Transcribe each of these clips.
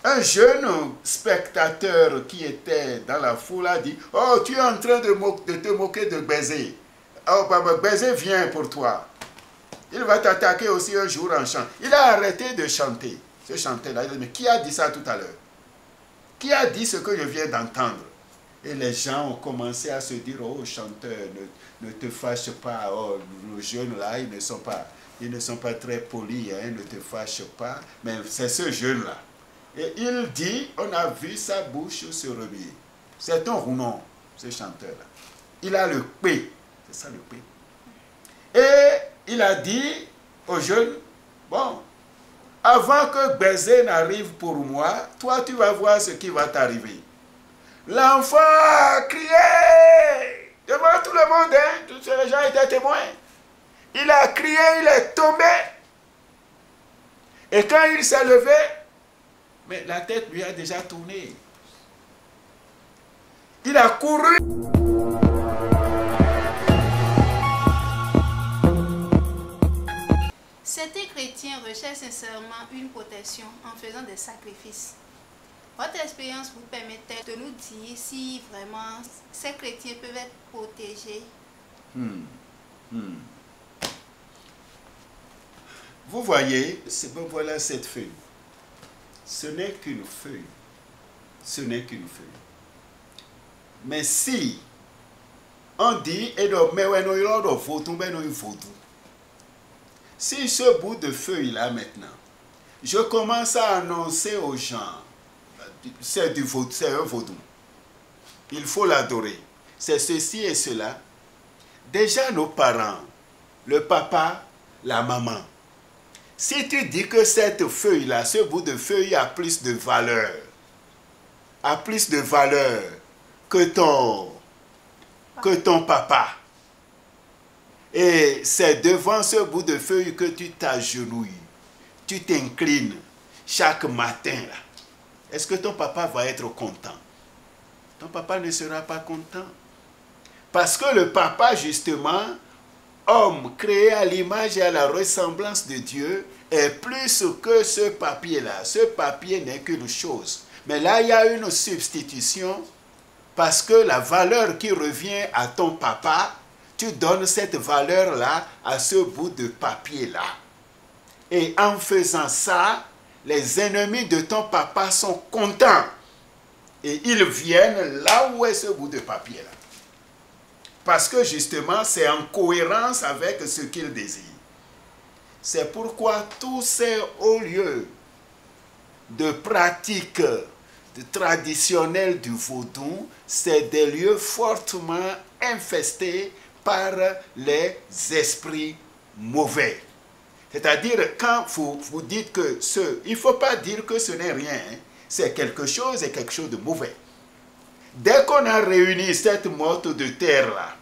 Un jeune spectateur qui était dans la foule a dit, « Oh, tu es en train de te moquer de Bézé. Oh, Bézé vient pour toi. Il va t'attaquer aussi un jour en chant. » Il a arrêté de chanter. Ce chanteur-là, il a dit, « Mais qui a dit ça tout à l'heure? Qui a dit ce que je viens d'entendre? » Et les gens ont commencé à se dire, « Oh, chanteur, ne te fâche pas. Oh, nos jeunes-là, ils ne sont pas très polis, hein, ne te fâche pas. » Mais c'est ce jeune-là. Et il dit, on a vu sa bouche se remuer. C'est un rounon, ce chanteur-là. Il a le P. C'est ça le P. Et il a dit aux jeunes, bon, avant que Bézé n'arrive pour moi, toi tu vas voir ce qui va t'arriver. L'enfant a crié devant tout le monde, hein, tous les gens étaient témoins. Il a crié, il est tombé. Et quand il s'est levé, mais la tête lui a déjà tourné. Il a couru. Certains chrétiens recherchent sincèrement une protection en faisant des sacrifices. Votre expérience vous permet-elle de nous dire si vraiment ces chrétiens peuvent être protégés? Vous voyez, voilà cette feuille. Ce n'est qu'une feuille. Ce n'est qu'une feuille. Mais si on dit, si ce bout de feuille là maintenant, je commence à annoncer aux gens, c'est un vaudou, il faut l'adorer, c'est ceci et cela, déjà nos parents, le papa, la maman, si tu dis que cette feuille-là, ce bout de feuille a plus de valeur que ton papa, et c'est devant ce bout de feuille que tu t'agenouilles, tu t'inclines chaque matin, là, est-ce que ton papa va être content? Ton papa ne sera pas content. Parce que le papa, justement, homme créé à l'image et à la ressemblance de Dieu, est plus que ce papier-là. Ce papier n'est qu'une chose. Mais là, il y a une substitution parce que la valeur qui revient à ton papa, tu donnes cette valeur-là à ce bout de papier-là. Et en faisant ça, les ennemis de ton papa sont contents. Et ils viennent là où est ce bout de papier-là. Parce que justement, c'est en cohérence avec ce qu'ils désirent. C'est pourquoi tous ces hauts lieux de pratique traditionnelle du vaudou, c'est des lieux fortement infestés par les esprits mauvais. C'est-à-dire, quand vous dites que il ne faut pas dire que ce n'est rien, hein, c'est quelque chose et quelque chose de mauvais. Dès qu'on a réuni cette motte de terre-là,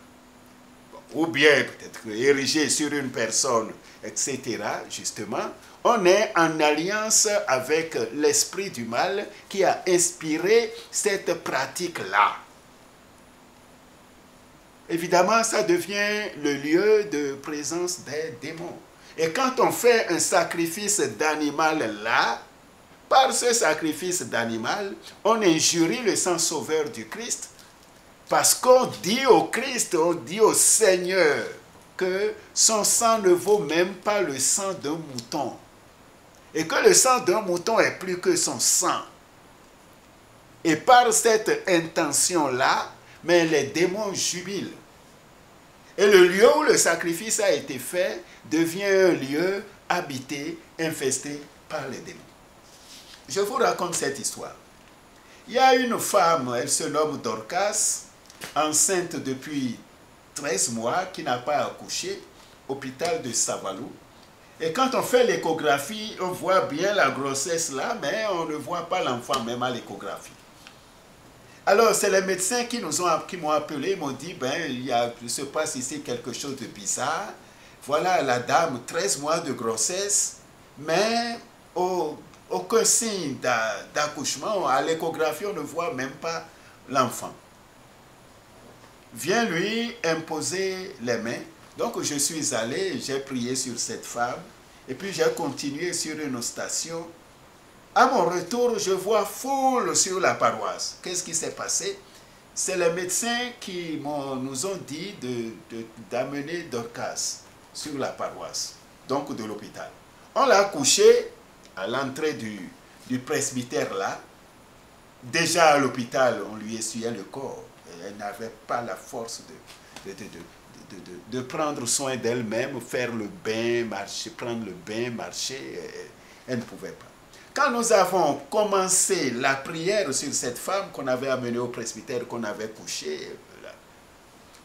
ou bien peut-être érigée sur une personne, etc., justement, on est en alliance avec l'esprit du mal qui a inspiré cette pratique-là. Évidemment, ça devient le lieu de présence des démons. Et quand on fait un sacrifice d'animal là, par ce sacrifice d'animal, on injurie le sang sauveur du Christ, parce qu'on dit au Christ, on dit au Seigneur, que son sang ne vaut même pas le sang d'un mouton. Et que le sang d'un mouton est plus que son sang. Et par cette intention-là, mais les démons jubilent. Et le lieu où le sacrifice a été fait devient un lieu habité, infesté par les démons. Je vous raconte cette histoire. Il y a une femme, elle se nomme Dorcas, enceinte depuis 13 mois, qui n'a pas accouché, hôpital de Savalou. Et quand on fait l'échographie, on voit bien la grossesse là, mais on ne voit pas l'enfant même à l'échographie. Alors, c'est les médecins qui m'ont appelé, ils m'ont dit, ben, il se passe ici quelque chose de bizarre. Voilà la dame, 13 mois de grossesse, mais aucun signe d'accouchement. À l'échographie, on ne voit même pas l'enfant. Viens lui imposer les mains. Donc, je suis allé, j'ai prié sur cette femme, et puis j'ai continué sur une station. À mon retour, je vois foule sur la paroisse. Qu'est-ce qui s'est passé? C'est les médecins qui nous ont dit d'amener Dorcas sur la paroisse, donc de l'hôpital. On l'a couché à l'entrée du presbytère là. Déjà à l'hôpital, on lui essuyait le corps. Et elle n'avait pas la force de prendre soin d'elle-même, faire le bain, marcher, prendre le bain, marcher. Elle ne pouvait pas. Quand nous avons commencé la prière sur cette femme qu'on avait amenée au presbytère, qu'on avait couchée,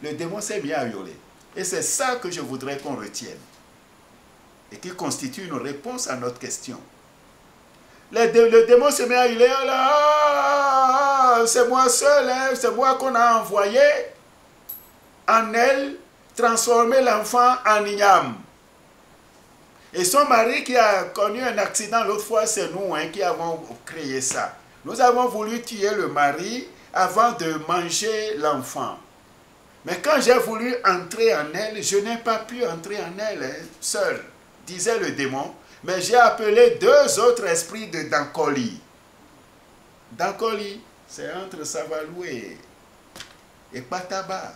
le démon s'est mis à hurler. Et c'est ça que je voudrais qu'on retienne. Et qui constitue une réponse à notre question. Le démon se met à hurler, c'est moi seul, hein, c'est moi qu'on a envoyé en elle, transformer l'enfant en igname. Et son mari qui a connu un accident l'autre fois, c'est nous qui avons créé ça. Nous avons voulu tuer le mari avant de manger l'enfant. Mais quand j'ai voulu entrer en elle, je n'ai pas pu entrer en elle seul, disait le démon. Mais j'ai appelé 2 autres esprits de Dankoli. Dankoli, c'est entre Savalou et Pataba.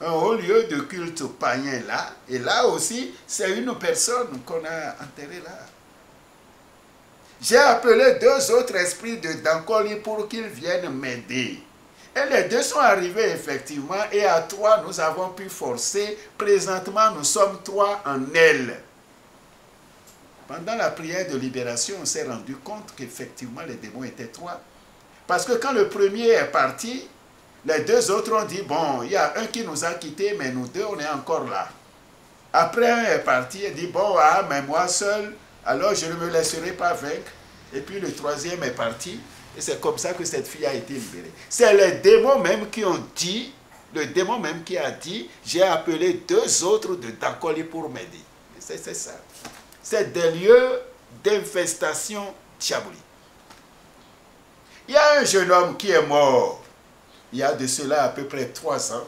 Un haut lieu de culte païen là. Et là aussi, c'est une personne qu'on a enterrée là. J'ai appelé 2 autres esprits de Dankoli pour qu'ils viennent m'aider. Et les 2 sont arrivés effectivement. Et à 3, nous avons pu forcer. Présentement, nous sommes 3 en elle. Pendant la prière de libération, on s'est rendu compte qu'effectivement, les démons étaient 3. Parce que quand le premier est parti, les 2 autres ont dit, bon, il y a un qui nous a quittés, mais nous 2, on est encore là. Après, un est parti et dit, bon, mais moi seul, alors je ne me laisserai pas vaincre. Et puis le 3e est parti. Et c'est comme ça que cette fille a été libérée. C'est les démons même qui ont dit, le démon même qui a dit, j'ai appelé 2 autres de Dankoli pour m'aider. C'est ça. C'est des lieux d'infestation diabolique. Il y a un jeune homme qui est mort il y a de cela à peu près 3 ans.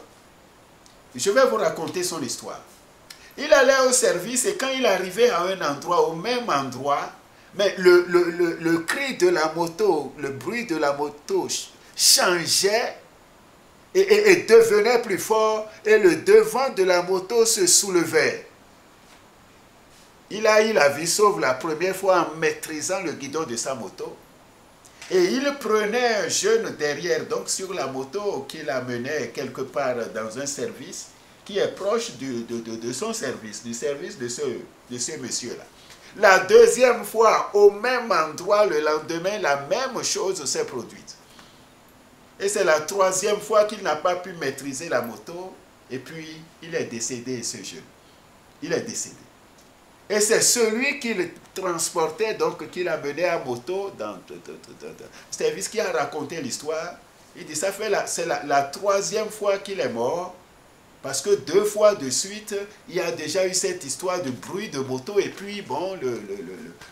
Je vais vous raconter son histoire. Il allait au service et quand il arrivait à un endroit, au même endroit, mais le cri de la moto, le bruit de la moto changeait et devenait plus fort et le devant de la moto se soulevait. Il a eu la vie sauve la première fois en maîtrisant le guidon de sa moto. Et il prenait un jeune derrière, donc sur la moto, qu'il amenait quelque part dans un service qui est proche de son service, du service de ce monsieur-là. La 2e fois, au même endroit, le lendemain, la même chose s'est produite. Et c'est la 3e fois qu'il n'a pas pu maîtriser la moto, et puis il est décédé, ce jeune. Il est décédé. Et c'est celui qui le transportait, donc qui l'amenait à moto dans le service qui a raconté l'histoire. Il dit, c'est la 3e fois qu'il est mort, parce que 2 fois de suite, il y a déjà eu cette histoire de bruit de moto, et puis bon,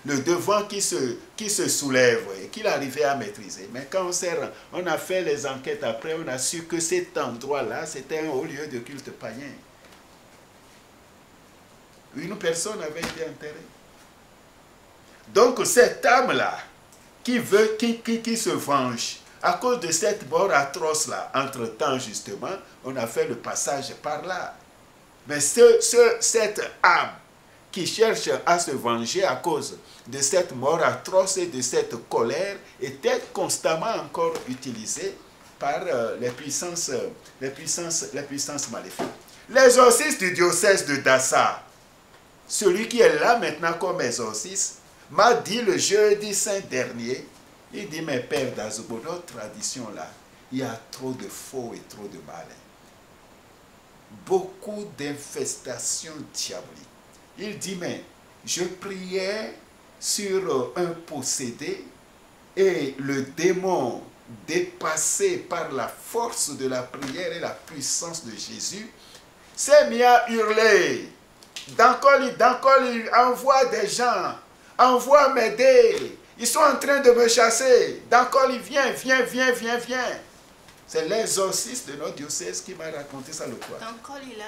le devant qui se soulève, et qu'il arrivait à maîtriser. Mais quand on a fait les enquêtes après, on a su que cet endroit-là, c'était un haut lieu de culte païen. Une personne avait été enterrée. Donc cette âme-là, qui se venge, à cause de cette mort atroce-là, entre-temps justement, on a fait le passage par là. Mais cette âme qui cherche à se venger à cause de cette mort atroce et de cette colère était constamment encore utilisée par les puissances maléfiques. L'exorciste du diocèse de Dassa, celui qui est là maintenant comme exorciste, m'a dit le jeudi saint dernier, il dit, mais père d'Azubo, notre tradition là, il y a trop de faux et trop de malins. Beaucoup d'infestations diaboliques. Il dit, mais je priais sur un possédé et le démon, dépassé par la force de la prière et la puissance de Jésus, s'est mis à hurler. Dankoli, envoie des gens, envoie m'aider. Ils sont en train de me chasser. Dankoli, viens. C'est l'exorciste de notre diocèse qui m'a raconté ça le soir. Donc, Kolila,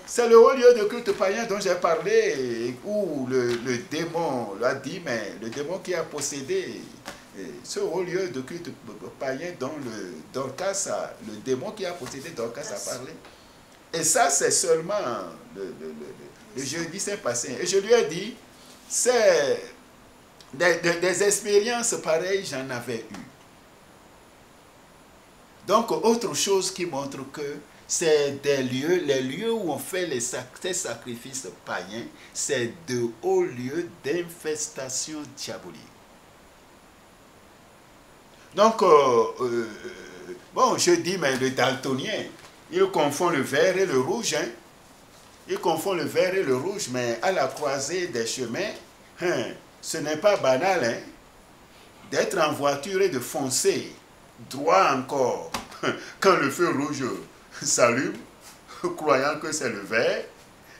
c'est le haut lieu de culte païen dont j'ai parlé, où le démon l'a dit, mais le démon qui a possédé ce haut lieu de culte païen dont le démon qui a possédé Dorcas a parlé. Et ça, c'est seulement le jeudi saint passé. Et je lui ai dit, c'est des expériences pareilles, j'en avais eu. Donc, autre chose qui montre que c'est les lieux où on fait ces sacrifices païens, c'est de hauts lieux d'infestation diabolique. Donc, bon, je dis, mais le daltonien, il confond le vert et le rouge, hein. Il confond le vert et le rouge, mais à la croisée des chemins, ce n'est pas banal, hein, d'être en voiture et de foncer droit encore quand le feu rouge s'allume, croyant que c'est le vert,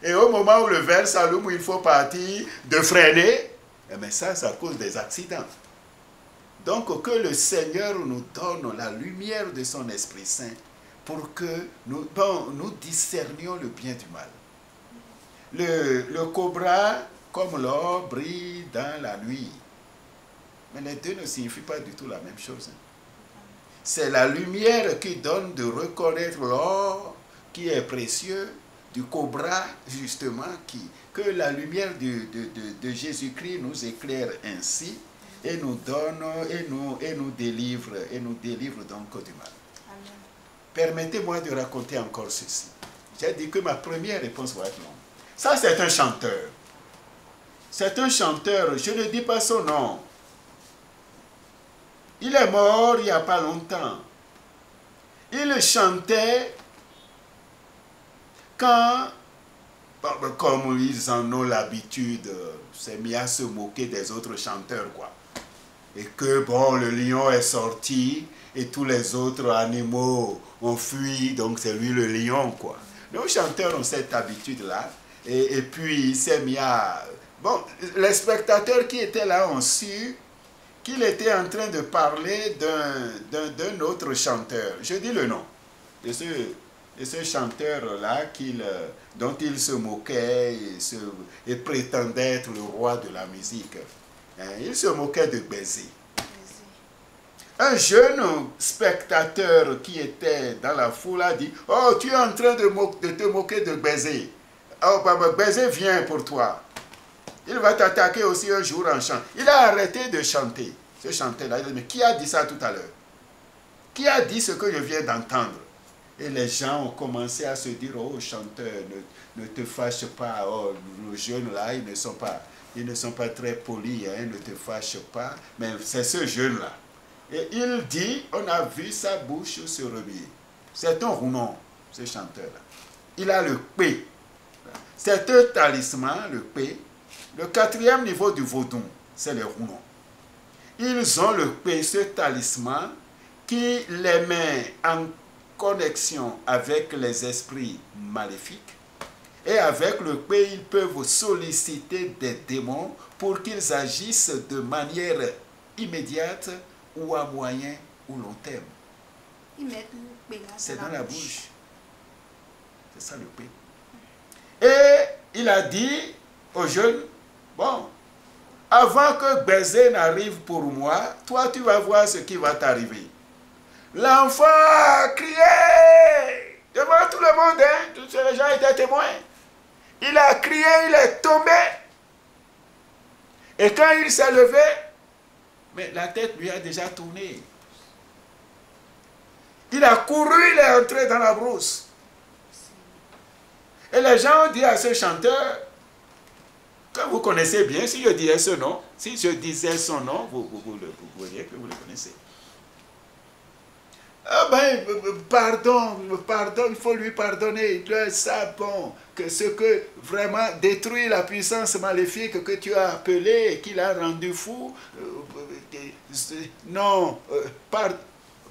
et au moment où le vert s'allume, où il faut partir, de freiner, mais ça cause des accidents. Donc que le Seigneur nous donne la lumière de son Esprit Saint pour que nous discernions le bien du mal. Le cobra, comme l'or, brille dans la nuit. Mais les deux ne signifient pas du tout la même chose. C'est la lumière qui donne de reconnaître l'or qui est précieux, du cobra, justement, que la lumière de Jésus-Christ nous éclaire ainsi et nous donne, et nous délivre donc du mal. Amen. Permettez-moi de raconter encore ceci. J'ai dit que ma première réponse va être longue. Ça, c'est un chanteur. C'est un chanteur, je ne dis pas son nom. Il est mort il n'y a pas longtemps. Il chantait quand, comme ils en ont l'habitude, s'est mis à se moquer des autres chanteurs, quoi. Et que, bon, le lion est sorti et tous les autres animaux ont fui, donc c'est lui le lion, quoi. Nos chanteurs ont cette habitude-là. Et puis, il s'est mis à... Bon, les spectateurs qui étaient là ont su qu'il était en train de parler d'un autre chanteur. Je dis le nom de ce chanteur-là dont il se moquait et prétendait être le roi de la musique. Il se moquait de Bézé. Un jeune spectateur qui était dans la foule a dit « Oh, tu es en train de te moquer de Bézé. Oh, Bézé vient pour toi. Il va t'attaquer aussi un jour en chant. » Il a arrêté de chanter. Ce chanteur-là, il a dit « Mais qui a dit ça tout à l'heure? Qui a dit ce que je viens d'entendre ?» Et les gens ont commencé à se dire « Oh, chanteur, ne te fâche pas. Oh, les jeunes-là, ils ne sont pas très polis. Hein, ne te fâche pas. » Mais c'est ce jeune-là. Et il dit, on a vu sa bouche se remuer. C'est un rounon, ce chanteur-là. Il a le P. C'est un talisman, le P. Le 4e niveau du vaudou, c'est les rounons. Ils ont le P, ce talisman, qui les met en connexion avec les esprits maléfiques. Et avec le P, ils peuvent solliciter des démons pour qu'ils agissent de manière immédiate ou à moyen ou long terme. C'est dans la bouche. C'est ça le P. Et il a dit aux jeunes, bon, avant que Bézé n'arrive pour moi, toi tu vas voir ce qui va t'arriver. L'enfant a crié devant tout le monde, hein, tous les gens étaient témoins. Il a crié, il est tombé. Et quand il s'est levé, mais la tête lui a déjà tourné. Il a couru, il est entré dans la brousse. Et les gens ont dit à ce chanteur, que vous connaissez bien, si je disais ce nom, si je disais son nom, vous voyez que vous le connaissez. Ah ben, pardon, il faut lui pardonner. Il sait bon, que ce que vraiment détruit la puissance maléfique que tu as appelée et qu'il a rendu fou, non,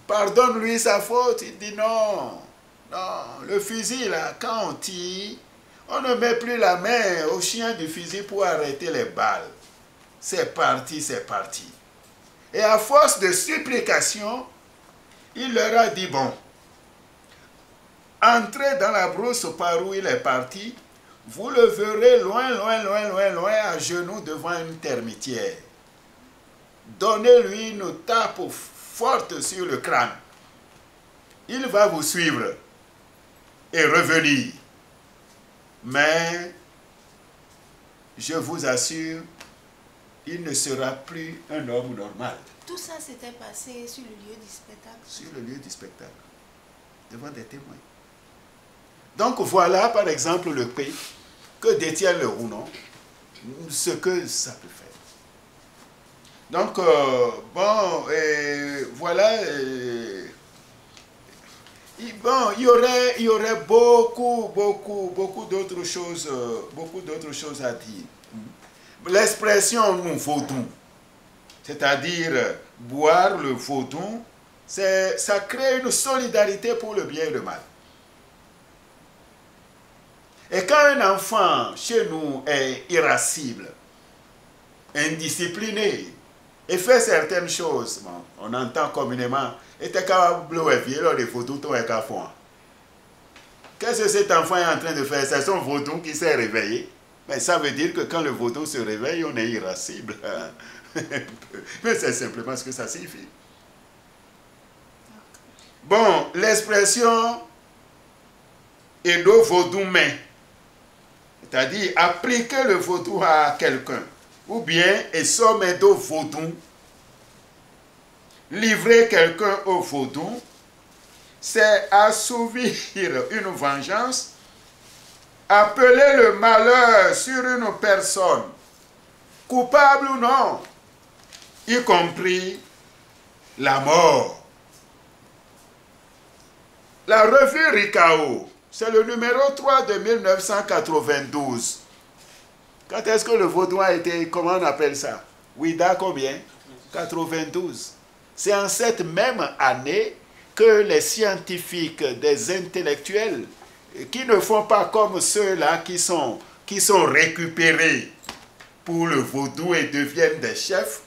pardonne-lui sa faute. Il dit non, le fusil là, quand on tire, on ne met plus la main au chien du fusil pour arrêter les balles. C'est parti, c'est parti. Et à force de supplication, il leur a dit, bon, entrez dans la brousse par où il est parti, vous le verrez loin, loin, loin, loin, loin, à genoux devant une termitière. Donnez-lui une tape forte sur le crâne. Il va vous suivre et revenir. Mais, je vous assure, il ne sera plus un homme normal. Tout ça s'était passé sur le lieu du spectacle. Sur le lieu du spectacle, devant des témoins. Donc voilà, par exemple, le pays que détient le Rounon, ce que ça peut faire. Donc, bon, voilà. Bon, il y aurait beaucoup d'autres choses à dire. L'expression nous vaudou, c'est-à-dire boire le vaudou, ça crée une solidarité pour le bien et le mal. Et quand un enfant chez nous est irascible, indiscipliné, et fait certaines choses, bon, on entend communément, et t'es capable de vivre les photos, tout est qu'à fond. Qu'est-ce que cet enfant est en train de faire? C'est son vaudou qui s'est réveillé. Mais ça veut dire que quand le vaudou se réveille, on est irascible. Mais c'est simplement ce que ça signifie. Bon, l'expression Edo vaudou main, c'est-à-dire appliquer le vaudou à quelqu'un, ou bien Esom Edo vaudou, livrer quelqu'un au vaudou, c'est assouvir une vengeance, appeler le malheur sur une personne, coupable ou non, y compris la mort. La revue Ricao, c'est le numéro 3 de 1992. Quand est-ce que le vaudou a été, comment on appelle ça? Ouida combien? 92. C'est en cette même année que les scientifiques, des intellectuels, qui ne font pas comme ceux-là qui sont récupérés pour le vaudou et deviennent des chefs,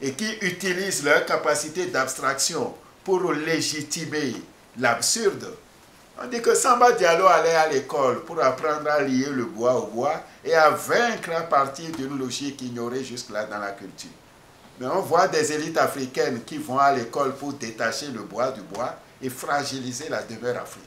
et qui utilisent leur capacité d'abstraction pour légitimer l'absurde. On dit que Samba Diallo allait à l'école pour apprendre à lier le bois au bois et à vaincre à partir d'une logique ignorée jusque-là dans la culture. Mais on voit des élites africaines qui vont à l'école pour détacher le bois du bois et fragiliser la demeure africaine.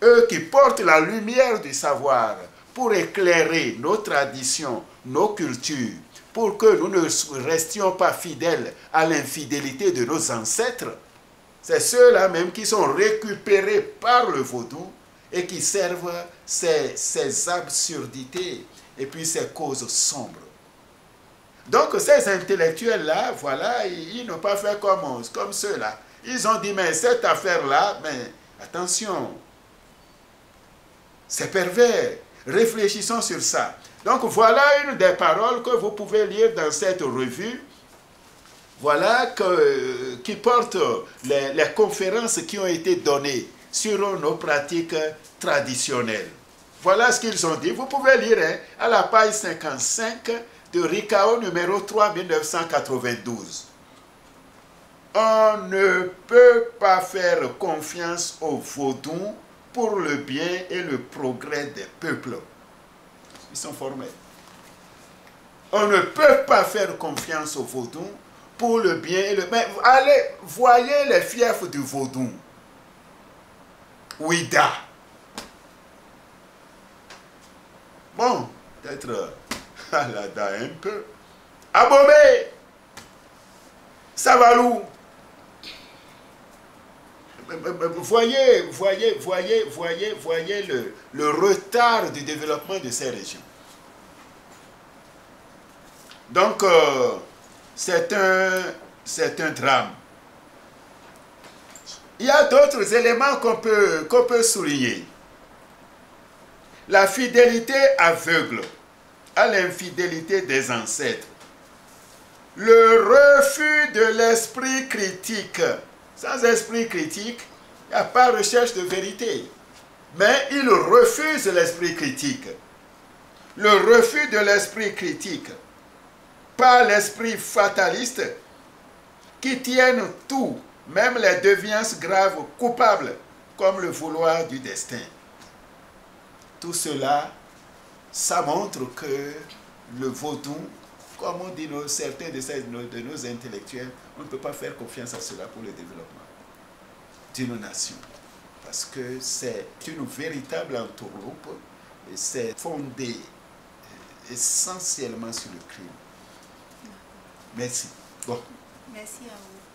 Eux qui portent la lumière du savoir pour éclairer nos traditions, nos cultures, pour que nous ne restions pas fidèles à l'infidélité de nos ancêtres, c'est ceux-là même qui sont récupérés par le vaudou et qui servent ces absurdités et puis ces causes sombres. Donc ces intellectuels-là, voilà, ils n'ont pas fait comme ceux-là. Ils ont dit, mais cette affaire-là, mais attention, c'est pervers, réfléchissons sur ça. Donc voilà une des paroles que vous pouvez lire dans cette revue. Voilà qui porte les conférences qui ont été données sur nos pratiques traditionnelles. Voilà ce qu'ils ont dit. Vous pouvez lire à la page 55 de Ricao numéro 3 1992. On ne peut pas faire confiance aux vaudous pour le bien et le progrès des peuples. Ils sont formels. On ne peut pas faire confiance aux vaudous pour le bien et le... Mais allez, voyez les fiefs du vaudou. Ouida. Bon, peut-être Alada un peu. Abomé. Savalou. Voyez le retard du développement de ces régions. Donc, c'est un drame. Il y a d'autres éléments qu'on peut souligner. La fidélité aveugle à l'infidélité des ancêtres. Le refus de l'esprit critique. Sans esprit critique, il n'y a pas recherche de vérité. Mais il refuse l'esprit critique. Le refus de l'esprit critique par l'esprit fataliste qui tiennent tout, même les déviances graves, coupables, comme le vouloir du destin. Tout cela, ça montre que le vaudou, comme on dit certains de nos intellectuels, on ne peut pas faire confiance à cela pour le développement d'une nation. Parce que c'est une véritable entourloupe et c'est fondé essentiellement sur le crime. Merci. Bon. Merci à vous.